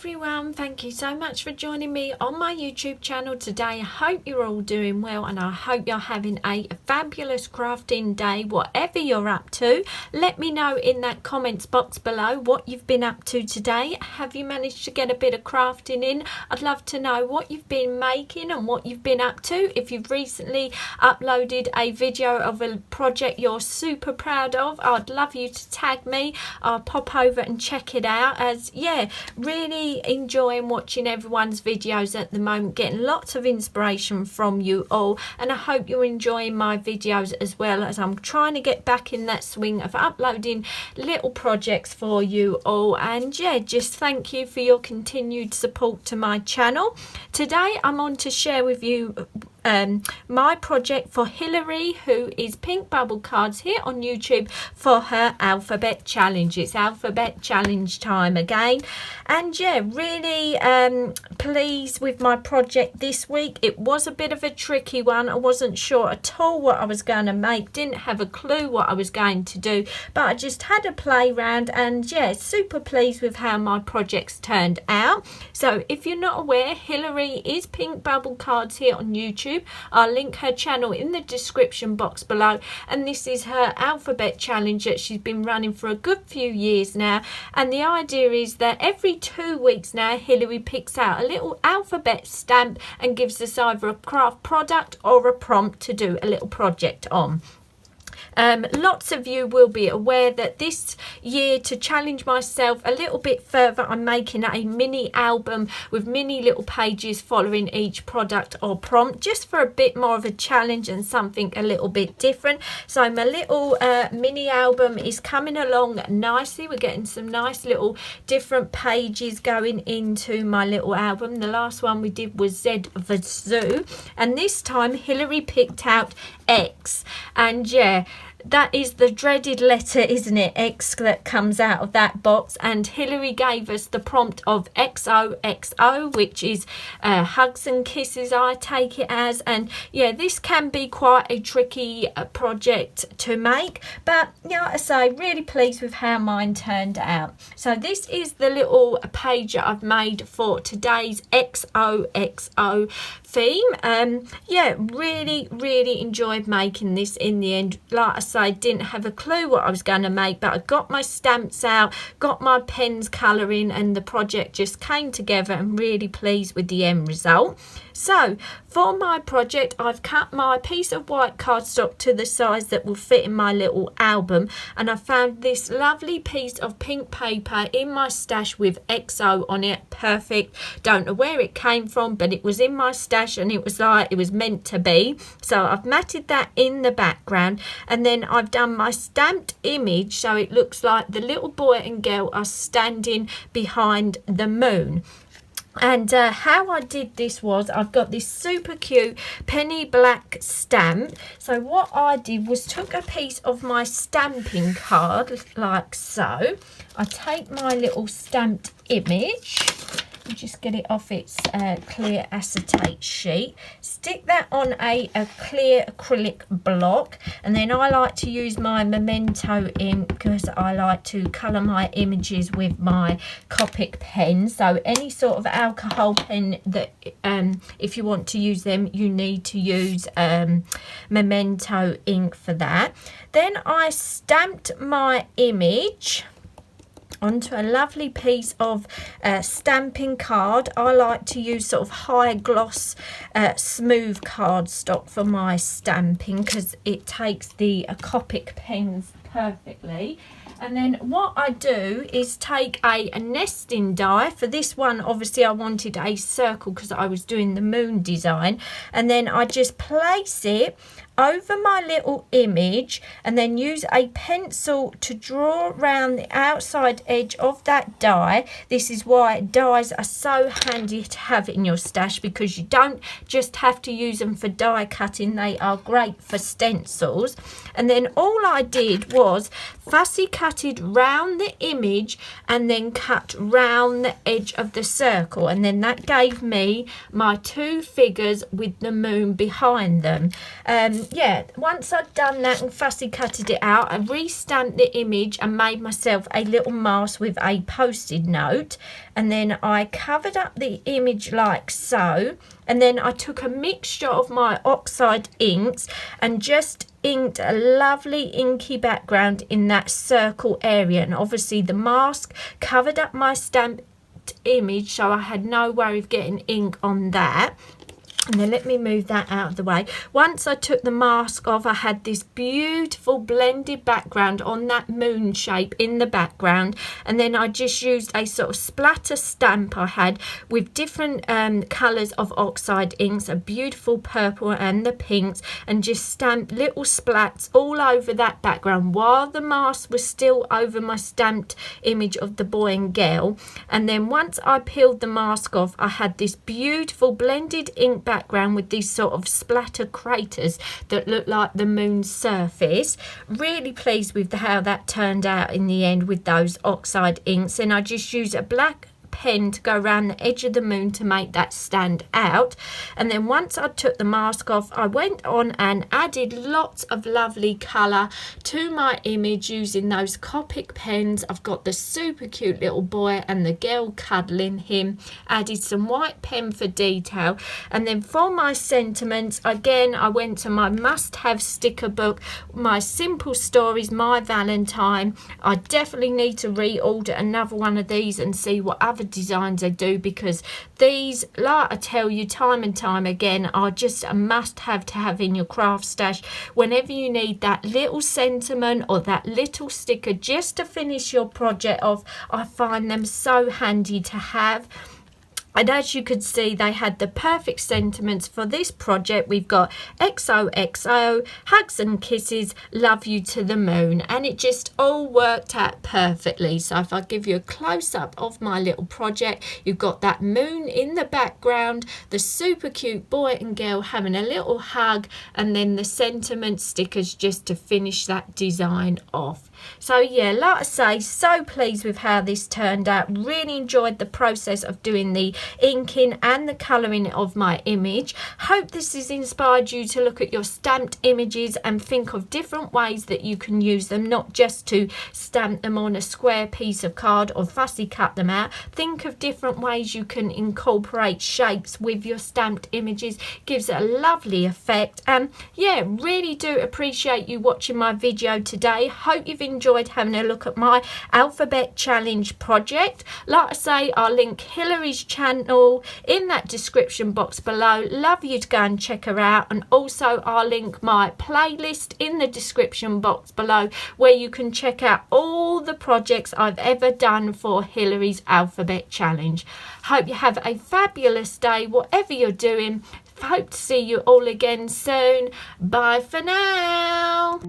everyone, thank you so much for joining me on my YouTube channel today. I hope you're all doing well and I hope you're having a fabulous crafting day, whatever you're up to. Let me know in that comments box below what you've been up to today. Have you managed to get a bit of crafting in? I'd love to know what you've been making and what you've been up to. If you've recently uploaded a video of a project you're super proud of, I'd love you to tag me. I'll pop over and check it out, as yeah, really enjoying watching everyone's videos at the moment, getting lots of inspiration from you all, and I hope you're enjoying my videos as well, as I'm trying to get back in that swing of uploading little projects for you all. And yeah, just thank you for your continued support to my channel. Today I'm on to share with you my project for Hillary, who is Pink Bubble Cards here on YouTube, for her alphabet challenge. It's alphabet challenge time again, and yeah, really pleased with my project this week. It was a bit of a tricky one. I wasn't sure at all what I was going to make, didn't have a clue what I was going to do, but I just had a play round, and yeah, super pleased with how my projects turned out. So if you're not aware, Hillary is Pink Bubble Cards here on YouTube. I'll link her channel in the description box below, and this is her alphabet challenge that she's been running for a good few years now. And the idea is that every 2 weeks now, Hillary picks out a little alphabet stamp and gives us either a craft product or a prompt to do a little project on. Lots of you will be aware that this year, to challenge myself a little bit further, I'm making a mini album with mini little pages following each product or prompt, just for a bit more of a challenge and something a little bit different. So my little mini album is coming along nicely. We're getting some nice little different pages going into my little album. The last one we did was Z for Zoo, and this time Hillary picked out X, and yeah, that is the dreaded letter, isn't it? X, that comes out of that box. And Hillary gave us the prompt of XOXO, which is hugs and kisses, I take it as. And yeah, this can be quite a tricky project to make, but yeah, like I say, really pleased with how mine turned out. So this is the little page that I've made for today's XOXO theme. Yeah, really enjoyed making this in the end. Like I say, didn't have a clue what I was going to make, but I got my stamps out, got my pens colouring, and the project just came together, and really pleased with the end result. So for my project, I've cut my piece of white cardstock to the size that will fit in my little album, and I found this lovely piece of pink paper in my stash with XO on it. Perfect. Don't know where it came from, but it was in my stash and it was like it was meant to be. So I've matted that in the background, and then I've done my stamped image so it looks like the little boy and girl are standing behind the moon. And how I did this was, I've got this super cute penny black stamp. So what I did was took a piece of my stamping card like so. I take my little stamped image, just get it off its clear acetate sheet, stick that on a clear acrylic block, and then I like to use my Memento ink because I like to colour my images with my Copic pen. So any sort of alcohol pen that if you want to use them, you need to use Memento ink for that. Then I stamped my image onto a lovely piece of stamping card. I like to use sort of high gloss smooth cardstock for my stamping because it takes the Copic pens perfectly. And then what I do is take a nesting die. For this one, obviously I wanted a circle because I was doing the moon design, and then I just place it over my little image and then use a pencil to draw around the outside edge of that die. This is why dies are so handy to have in your stash, because you don't just have to use them for die cutting, they are great for stencils. And then all I did was fussy cutted round the image and then cut round the edge of the circle, and then that gave me my two figures with the moon behind them. yeah, once I'd done that and fussy cutted it out, I re-stamped the image and made myself a little mask with a post-it note, and then I covered up the image like so, and then I took a mixture of my oxide inks and just inked a lovely inky background in that circle area, and obviously the mask covered up my stamped image, so I had no worry of getting ink on that. And then let me move that out of the way. Once I took the mask off, I had this beautiful blended background on that moon shape in the background. And then I just used a sort of splatter stamp I had with different colours of oxide inks, a beautiful purple and the pinks, and just stamped little splats all over that background while the mask was still over my stamped image of the boy and girl. And then once I peeled the mask off, I had this beautiful blended ink background with these sort of splatter craters that look like the moon's surface. Really pleased with how that turned out in the end with those oxide inks, and I just used a black pen to go around the edge of the moon to make that stand out. And then once I took the mask off, I went on and added lots of lovely colour to my image using those Copic pens. I've got the super cute little boy and the girl cuddling him, added some white pen for detail. And then for my sentiments, again I went to my must-have sticker book, my Simple Stories, My Valentine. I definitely need to reorder another one of these and see what other designs I do, because these, like I tell you time and time again, are just a must-have to have in your craft stash whenever you need that little sentiment or that little sticker just to finish your project off. I find them so handy to have. And as you could see, they had the perfect sentiments for this project. We've got XOXO, hugs and kisses, love you to the moon. And it just all worked out perfectly. So if I give you a close-up of my little project, you've got that moon in the background, the super cute boy and girl having a little hug, and then the sentiment stickers just to finish that design off. So yeah, like I say, so pleased with how this turned out. Really enjoyed the process of doing the inking and the colouring of my image. Hope this has inspired you to look at your stamped images and think of different ways that you can use them, not just to stamp them on a square piece of card or fussy cut them out. Think of different ways you can incorporate shapes with your stamped images. Gives it a lovely effect. And yeah, really do appreciate you watching my video today. Hope you've enjoyed having a look at my alphabet challenge project. Like I say, I'll link Hilary's channel in that description box below. Love you to go and check her out, and also I'll link my playlist in the description box below where you can check out all the projects I've ever done for Hilary's alphabet challenge. Hope you have a fabulous day whatever you're doing. Hope to see you all again soon. Bye for now.